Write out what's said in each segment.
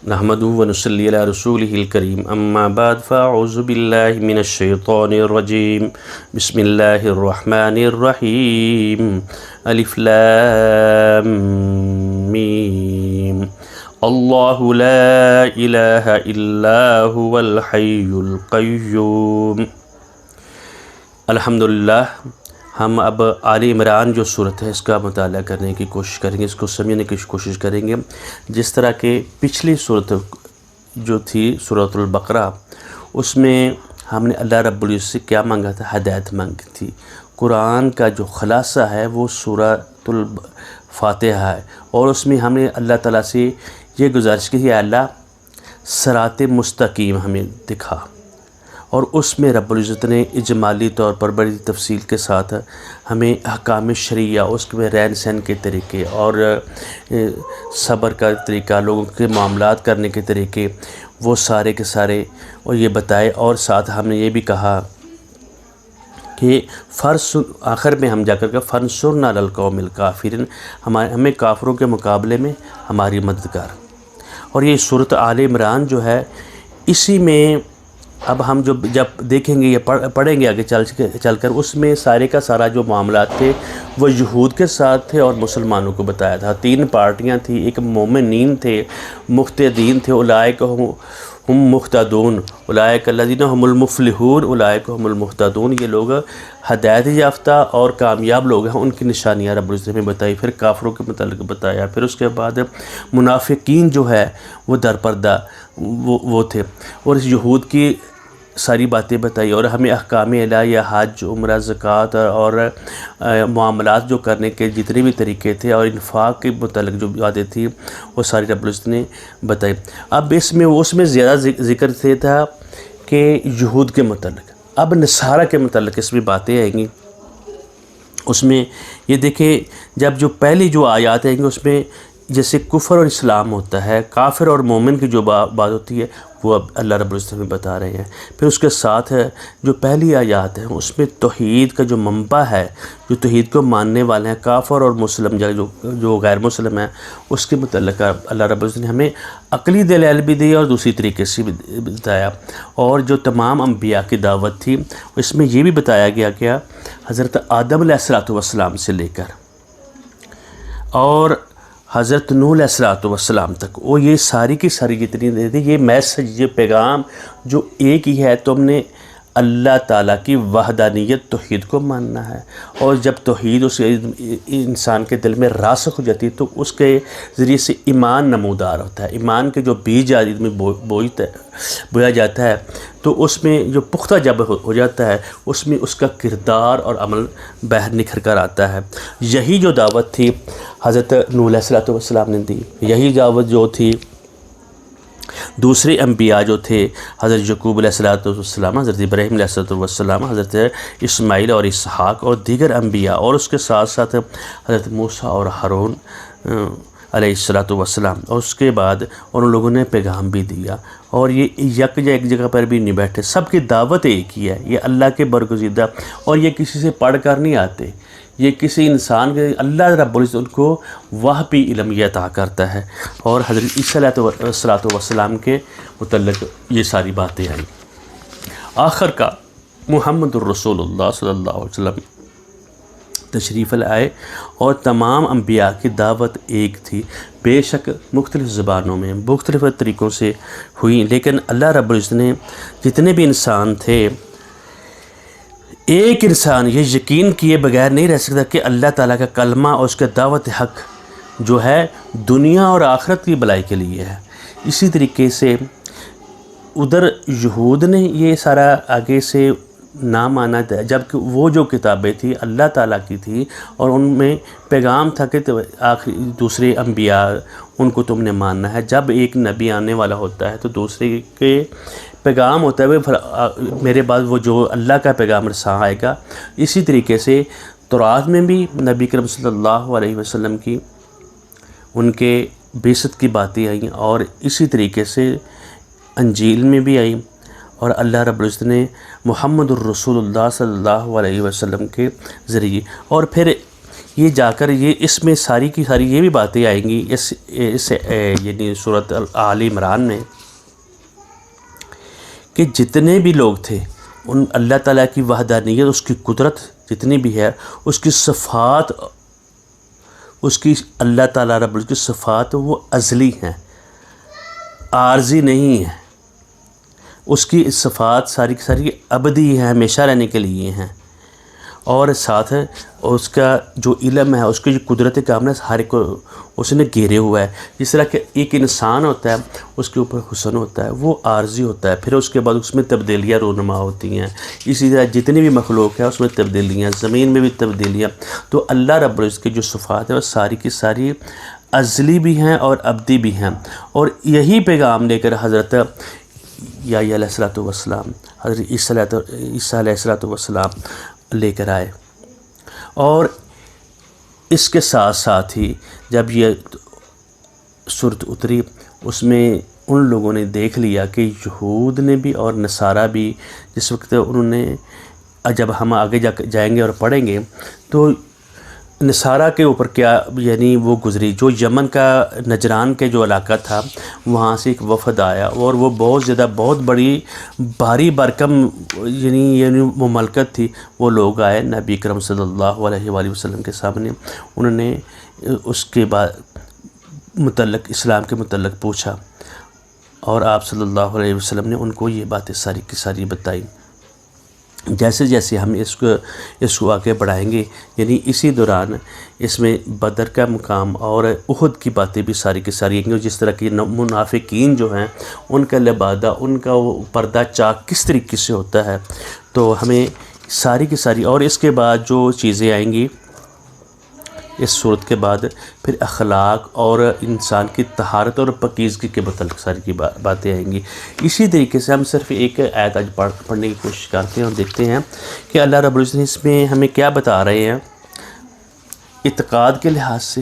نحمدہ ونصلی علی رسولہ الکریم اما بعد فاعوذ باللہ من الشیطان الرجیم بسم اللہ الرحمن الرحیم الف لام میم اللہ لا الہ الا هو الحی القیوم۔ الحمدللہ ہم اب آل عمران جو صورت ہے اس کا مطالعہ کرنے کی کوشش کریں گے، اس کو سمجھنے کی کوشش کریں گے، جس طرح کہ پچھلی صورت جو تھی سورۃ البقرہ، اس میں ہم نے اللہ رب العزت سے کیا مانگا تھا؟ ہدایت مانگی تھی۔ قرآن کا جو خلاصہ ہے وہ سورۃ الفاتحہ ہے، اور اس میں ہم نے اللہ تعالیٰ سے یہ گزارش کی کہ اللہ صراط مستقیم ہمیں دکھا، اور اس میں رب العزت نے اجمالی طور پر بڑی تفصیل کے ساتھ ہمیں احکام شرعیہ، اس میں رہن سہن کے طریقے اور صبر کا طریقہ، لوگوں کے معاملات کرنے کے طریقے، وہ سارے کے سارے اور یہ بتائے، اور ساتھ ہم نے یہ بھی کہا کہ آخر میں ہم جا کر فَانْصُرْنَا عَلَى الْقَوْمِ الْكَافِرِينَ، ہمیں کافروں کے مقابلے میں ہماری مدد کر۔ اور یہ سورۃ آل عمران جو ہے، اسی میں اب ہم جب دیکھیں گے، یہ پڑھیں گے آگے چل کر، اس میں سارے کا سارا جو معاملات تھے وہ یہود کے ساتھ تھے اور مسلمانوں کو بتایا تھا۔ تین پارٹیاں تھیں، ایک مومنین تھے، مقتدین تھے، اولئک ہم مہتدون، اولئک الذین هم المفلحون، اولئک هم المہتدون، یہ لوگ ہدایت یافتہ اور کامیاب لوگ ہیں، ان کی نشانیاں رب العزت نے بتائی، پھر کافروں کے متعلق بتایا، پھر اس کے بعد منافقین جو ہے وہ درپردہ وہ تھے، اور اس یہود کی ساری باتیں بتائی، اور ہمیں احکام الہیہ، حج، عمرہ، زکوٰۃ اور معاملات جو کرنے کے جتنے بھی طریقے تھے، اور انفاق کے متعلق جو باتیں تھیں وہ ساری رب العزت نے بتائی۔ اب اس میں زیادہ ذکر سے تھا کہ یہود کے متعلق، اب نصارہ کے متعلق اس میں باتیں آئیں گی۔ اس میں یہ دیکھیں، جب جو پہلی جو آیات آئیں گی اس میں جیسے کفر اور اسلام ہوتا ہے، کافر اور مومن کی جو بات ہوتی ہے وہ اب اللہ رب العزت ہمیں بتا رہے ہیں۔ پھر اس کے ساتھ جو پہلی آیات ہیں اس میں توحید کا جو منبع ہے، جو توحید کو ماننے والے ہیں، کافر اور مسلم جو غیر مسلم ہیں، اس کے متعلق اللہ رب العزت نے ہمیں عقلی دلائل بھی دی اور دوسری طریقے سے بھی بتایا۔ اور جو تمام انبیاء کی دعوت تھی اس میں یہ بھی بتایا گیا کہ حضرت آدم علیہ السلام سے لے کر اور حضرت نوح علیہ السلام تک، وہ یہ ساری کی ساری جتنی دے دی، یہ میسج، یہ پیغام جو ایک ہی ہے، تم نے اللہ تعالیٰ کی وحدانیت توحید کو ماننا ہے، اور جب توحید اس انسان کے دل میں راسخ ہو جاتی ہے تو اس کے ذریعے سے ایمان نمودار ہوتا ہے۔ ایمان کے جو بیج آدمی بویا جاتا ہے تو اس میں جو پختہ جب ہو جاتا ہے اس میں اس کا کردار اور عمل باہر نکھر کر آتا ہے۔ یہی جو دعوت تھی حضرت نوح علیہ السلام نے دی، یہی دعوت جو تھی دوسرے انبیاء جو تھے، حضرت یعقوب علیہ السلام، حضرت ابراہیم علیہ السلام، حضرت اسماعیل اور اسحاق اور دیگر انبیاء، اور اس کے ساتھ ساتھ حضرت موسیٰ اور ہارون علیہ السلام، اور اس کے بعد ان لوگوں نے پیغام بھی دیا، اور یہ ایک جگہ پر بھی نہیں بیٹھے، سب کی دعوت ایک ہی ہے، یہ اللہ کے برگزیدہ، اور یہ کسی سے پڑھ کر نہیں آتے، یہ کسی انسان کے، اللہ رب العزت ان کو وحی علم یہ عطا کرتا ہے۔ اور حضرت عیسیٰ علیہ السلام کے متعلق یہ ساری باتیں آئیں۔ آخر کا محمد الرسول اللہ صلی اللہ علیہ وسلم تشریف لائے، اور تمام انبیاء کی دعوت ایک تھی، بے شک مختلف زبانوں میں مختلف طریقوں سے ہوئی، لیکن اللہ رب العزت نے جتنے بھی انسان تھے، ایک انسان یہ یقین کیے بغیر نہیں رہ سکتا کہ اللہ تعالیٰ کا کلمہ اور اس کا دعوت حق جو ہے دنیا اور آخرت کی بھلائی کے لیے ہے۔ اسی طریقے سے ادھر یہود نے یہ سارا آگے سے نہ مانا تھا، جبکہ وہ جو کتابیں تھیں اللہ تعالیٰ کی تھی، اور ان میں پیغام تھا کہ آخری دوسرے انبیاء ان کو تم نے ماننا ہے۔ جب ایک نبی آنے والا ہوتا ہے تو دوسرے کے پیغام ہوتا ہے میرے بعد وہ جو اللہ کا پیغام رساں آئے گا۔ اسی طریقے سے تورات میں بھی نبی کریم صلی اللہ علیہ وسلم کی ان کے بعثت کی باتیں آئیں، اور اسی طریقے سے انجیل میں بھی آئیں، اور اللہ رب العزت نے محمد الرسول اللہ صلی اللہ علیہ وسلم کے ذریعے، اور پھر یہ جا کر یہ اس میں ساری کی ساری یہ بھی باتیں آئیں گی اس یعنی سورۃ آل عمران میں، کہ جتنے بھی لوگ تھے ان اللہ تعالیٰ کی وحدانیت، اس کی قدرت جتنی بھی ہے، اس کی صفات، اس کی اللہ تعالیٰ رب العزت کی صفات وہ ازلی ہیں، عارضی نہیں ہیں، اس کی صفات ساری کی ساری ابدی ہیں، ہمیشہ رہنے کے لیے ہیں، اور ساتھ اس کا جو علم ہے، اس کی جو قدرت کاملہ ہر ایک کو اس نے گھیرے ہوا ہے۔ جس طرح کہ ایک انسان ہوتا ہے، اس کے اوپر حسن ہوتا ہے، وہ عارضی ہوتا ہے، پھر اس کے بعد اس میں تبدیلیاں رونما ہوتی ہیں، اسی طرح جتنی بھی مخلوق ہے اس میں تبدیلیاں، زمین میں بھی تبدیلیاں۔ تو اللہ رب العزت کی جو صفات ہیں وہ ساری کی ساری ازلی بھی ہیں اور ابدی بھی ہیں، اور یہی پیغام لے کر حضرت یحییٰ علیہ الصلوۃ والسلام، حضرت عیسیٰ علیہ الصلوۃ والسلام لے کر آئے۔ اور اس کے ساتھ ساتھ ہی جب یہ صورت اتری، اس میں ان لوگوں نے دیکھ لیا کہ یہود نے بھی اور نصارہ بھی، جس وقت انہوں نے، جب ہم آگے جائیں گے اور پڑھیں گے تو نصارہ کے اوپر کیا یعنی وہ گزری، جو یمن کا نجران کے جو علاقہ تھا وہاں سے ایک وفد آیا، اور وہ بہت زیادہ بہت بڑی بھاری بھرکم یعنی مملکت تھی۔ وہ لوگ آئے نبی کرم صلی اللہ علیہ وآلہ وسلم کے سامنے، انہوں نے اس کے بعد متعلق اسلام کے متعلق پوچھا، اور آپ صلی اللہ علیہ وسلم نے ان کو یہ باتیں ساری کی ساری بتائیں۔ جیسے جیسے ہم اس کو آگے بڑھائیں گے، یعنی اسی دوران اس میں بدر کا مقام اور احد کی باتیں بھی ساری کی ساری آئیں گی، اور جس طرح کی منافقین جو ہیں ان کا لبادہ، ان کا وہ پردہ چاک کس طریقے سے ہوتا ہے، تو ہمیں ساری کی ساری، اور اس کے بعد جو چیزیں آئیں گی اس صورت کے بعد، پھر اخلاق اور انسان کی طہارت اور پاکیزگی کے متعلق ساری کی باتیں آئیں گی۔ اسی طریقے سے ہم صرف ایک آیت آج پڑھنے کی کوشش کرتے ہیں اور دیکھتے ہیں کہ اللہ رب العزت نے اس میں ہمیں کیا بتا رہے ہیں۔ اعتقاد کے لحاظ سے،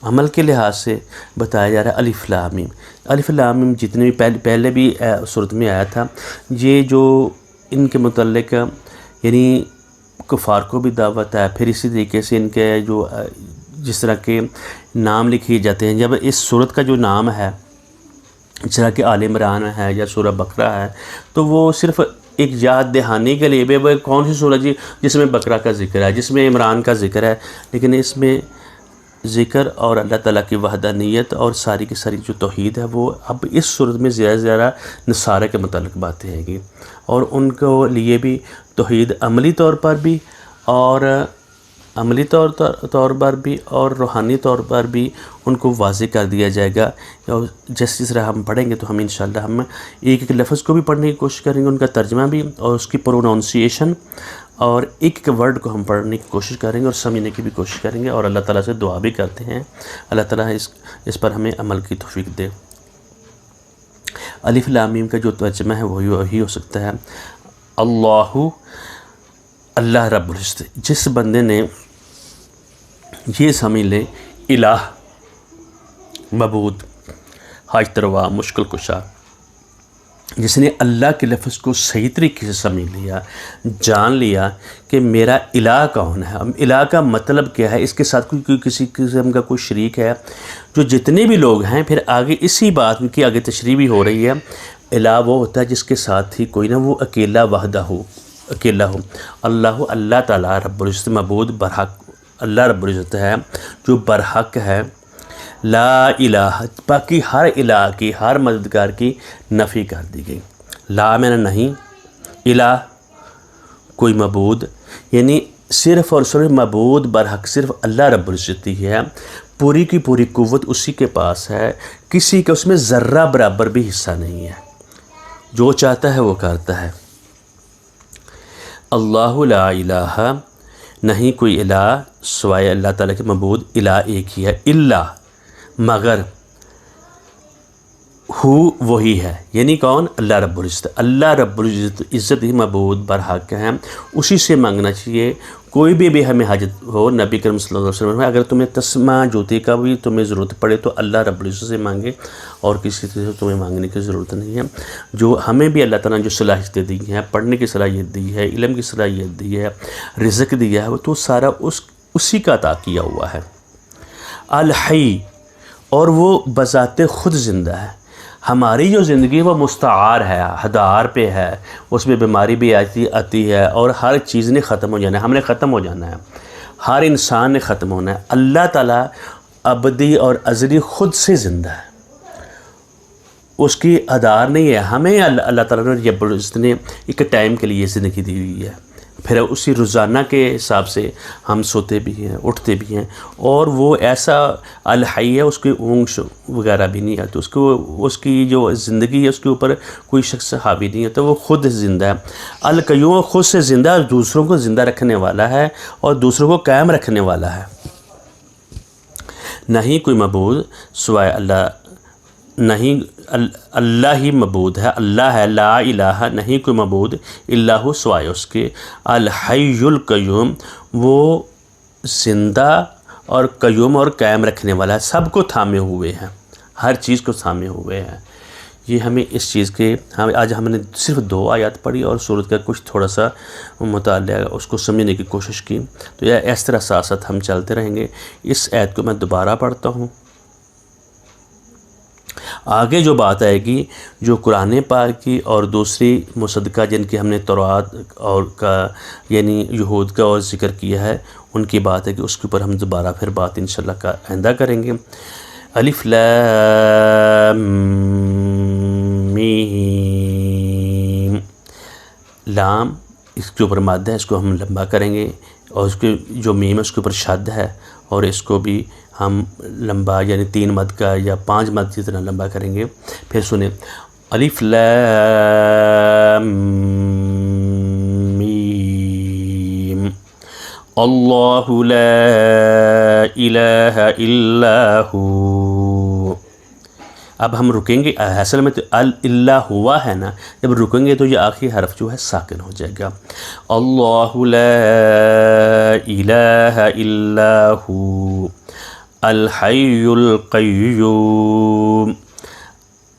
عمل کے لحاظ سے بتایا جا رہا ہے الف لام میم۔ الف لام میم جتنے بھی پہلے بھی صورت میں آیا تھا، یہ جو ان کے متعلق یعنی کفار کو بھی دعوت ہے، پھر اسی طریقے سے ان کے جو جس طرح کے نام لکھے جاتے ہیں، جب اس صورت کا جو نام ہے جس طرح کہ آل عمران ہے یا سورہ بقرہ ہے، تو وہ صرف ایک یاد دہانی کے لیے وہ کون سی سورہ جی جس میں بقرہ کا ذکر ہے، جس میں عمران کا ذکر ہے، لیکن اس میں ذکر اور اللہ تعالیٰ کی وحدانیت اور ساری کی ساری جو توحید ہے، وہ اب اس صورت میں زیادہ سے زیادہ نصارہ کے متعلق باتیں ہیں گی، اور ان کو لیے بھی توحید عملی طور پر بھی اور اور روحانی طور پر بھی ان کو واضح کر دیا جائے گا۔ اور جس طرح ہم پڑھیں گے تو ہم انشاءاللہ ہم ایک ایک لفظ کو بھی پڑھنے کی کوشش کریں گے، ان کا ترجمہ بھی اور اس کی پروناؤنسیشن، اور ایک ایک ورڈ کو ہم پڑھنے کی کوشش کریں گے اور سمجھنے کی بھی کوشش کریں گے، اور اللہ تعالیٰ سے دعا بھی کرتے ہیں اللہ تعالیٰ اس پر ہمیں عمل کی توفیق دے۔ الف لام میم کا جو ترجمہ ہے وہی ہو سکتا ہے اللہ رب العزت۔ جس بندے نے یہ سمجھ لے الہ، معبود، حاجت روا، مشکل کشا، جس نے اللہ کے لفظ کو صحیح طریقے سے سمجھ لیا، جان لیا کہ میرا الہ کون ہے، الہ کا مطلب کیا ہے، اس کے ساتھ کوئی کسی قسم کا کوئی شریک ہے، جو جتنے بھی لوگ ہیں، پھر آگے اسی بات کی آگے تشریح بھی ہو رہی ہے۔ الہ وہ ہوتا ہے جس کے ساتھ ہی کوئی نہ وہ اکیلا وحدہ ہو، اکیلا ہو۔ اللہ تعالیٰ رب العزت معبود برحق اللہ رب العزت ہے جو برحق ہے، لا الہ، باقی ہر الہ کی، ہر مددگار کی نفی کر دی گئی۔ لا میں نہیں، الہ کوئی معبود، یعنی صرف اور صرف معبود برحق صرف اللہ رب العزت ہی ہے، پوری کی پوری قوت اسی کے پاس ہے، کسی کا اس میں ذرہ برابر بھی حصہ نہیں ہے، جو چاہتا ہے وہ کرتا ہے۔ اللہ لا الہ، نہیں کوئی الہ سوائے اللہ تعالیٰ کے، معبود الہ ایک ہی ہے، اللہ مگر وہی ہے، یعنی کون؟ اللہ رب العزت۔ اللہ رب العزت عزت ہی معبود برحق ہیں، اسی سے مانگنا چاہیے۔ کوئی بھی ہمیں حاجت ہو، نبی کرم صلی اللہ علیہ وسلم، اگر تمہیں تسمہ جوتی کا بھی تمہیں ضرورت پڑے تو اللہ رب العزت سے مانگے، اور کسی سے تمہیں مانگنے کی ضرورت نہیں ہے۔ جو ہمیں بھی اللہ تعالیٰ نے جو صلاحیتیں دی ہیں، پڑھنے کی صلاحیت دی ہے، علم کی صلاحیت دی ہے، رزق دیا ہے، وہ تو سارا اس اسی کا عطا کیا ہوا ہے۔ الحی، اور وہ بذات خود زندہ ہے۔ ہماری جو زندگی وہ مستعار ہے، ہدار پہ ہے، اس میں بیماری بھی آتی ہے اور ہر چیز نے ختم ہو جانا ہے، ہم نے ختم ہو جانا ہے، ہر انسان نے ختم ہونا ہے۔ اللہ تعالیٰ ابدی اور ازلی خود سے زندہ ہے، اس کی ہدار نہیں ہے۔ ہمیں اللہ تعالیٰ نے رب العزت نے ایک ٹائم کے لیے زندگی دی ہوئی ہے، پھر اسی روزانہ کے حساب سے ہم سوتے بھی ہیں، اٹھتے بھی ہیں، اور وہ ایسا الحی ہے، اس کی اونگ وغیرہ بھی نہیں آتی، اس کی جو زندگی ہے اس کے اوپر کوئی شخص حاوی نہیں ہوتا، وہ خود زندہ ہے۔ القیوم، خود سے زندہ، دوسروں کو زندہ رکھنے والا ہے اور دوسروں کو قائم رکھنے والا ہے۔ نہیں کوئی معبود سوائے اللہ، نہیں اللہ ہی معبود ہے، اللہ ہے، لا الہ، نہیں کوئی معبود الا ہو سوائے اس کے۔ الحی القیوم، وہ زندہ اور قیوم اور قائم رکھنے والا ہے، سب کو تھامے ہوئے ہیں، ہر چیز کو تھامے ہوئے ہیں۔ یہ ہمیں اس چیز کے آج ہم نے صرف 2 آیات پڑھی اور سورت کا کچھ تھوڑا سا مطالعہ اس کو سمجھنے کی کوشش کی، تو یہ اس طرح ساتھ ساتھ ہم چلتے رہیں گے۔ اس آیت کو میں دوبارہ پڑھتا ہوں۔ آگے جو بات آئے گی، جو قرآن پاک کی اور دوسری مصدقہ جن کی ہم نے تورات اور کا یعنی یہود کا اور ذکر کیا ہے، ان کی بات ہے کہ اس کے اوپر ہم دوبارہ پھر بات انشاءاللہ کا آئندہ کریں گے۔ الف لام میم، لام اس کے اوپر مادہ ہے، اس کو ہم لمبا کریں گے، اور اس کے جو میم ہے اس کے اوپر شد ہے، اور اس کو بھی ہم لمبا یعنی 3 مد کا یا 5 مد جتنا لمبا کریں گے۔ پھر سنیں، الف لام میم، اللہ لا الہ الا ہو۔ اب ہم رکیں گے، اصل میں تو اللہ ہوا ہے نا، جب رکیں گے تو یہ آخری حرف جو ہے ساکن ہو جائے گا۔ اللہ لا الہ الا ہو الحی القیوم۔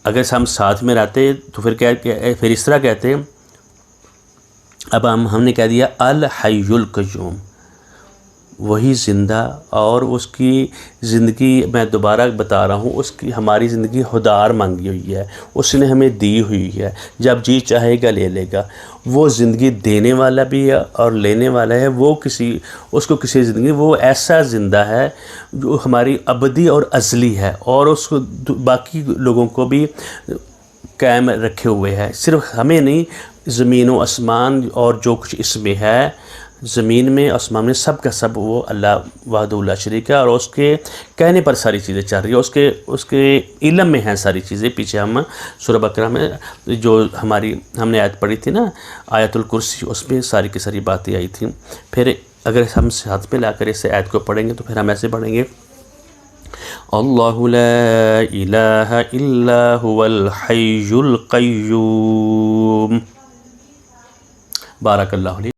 اگر ہم ساتھ میں رہتے تو پھر اس طرح کہتے، اب ہم نے کہہ دیا الحی القیوم، وہی زندہ، اور اس کی زندگی میں دوبارہ بتا رہا ہوں، اس کی ہماری زندگی ہدار مانگی ہوئی ہے، اس نے ہمیں دی ہوئی ہے، جب جی چاہے گا لے لے گا۔ وہ زندگی دینے والا بھی ہے اور لینے والا ہے، وہ اس کو کسی زندگی، وہ ایسا زندہ ہے جو ہماری ابدی اور ازلی ہے، اور اس کو باقی لوگوں کو بھی قائم رکھے ہوئے ہے، صرف ہمیں نہیں، زمین و آسمان اور جو کچھ اس میں ہے، زمین میں آسمان میں سب کا سب وہ اللہ وحدہ لا شریک ہے، اور اس کے کہنے پر ساری چیزیں چل رہی ہیں، اس کے علم میں ہیں ساری چیزیں۔ پیچھے ہم سورہ بقرہ میں جو ہم نے آیت پڑھی تھی نا، آیت الکرسی، اس میں ساری کی ساری باتیں آئی تھیں۔ پھر اگر ہم ساتھ میں لا کر اس آیت کو پڑھیں گے تو پھر ہم ایسے پڑھیں گے، اللہ لا الہ الا هو الحی القیوم۔ بارک اللہ علیہ۔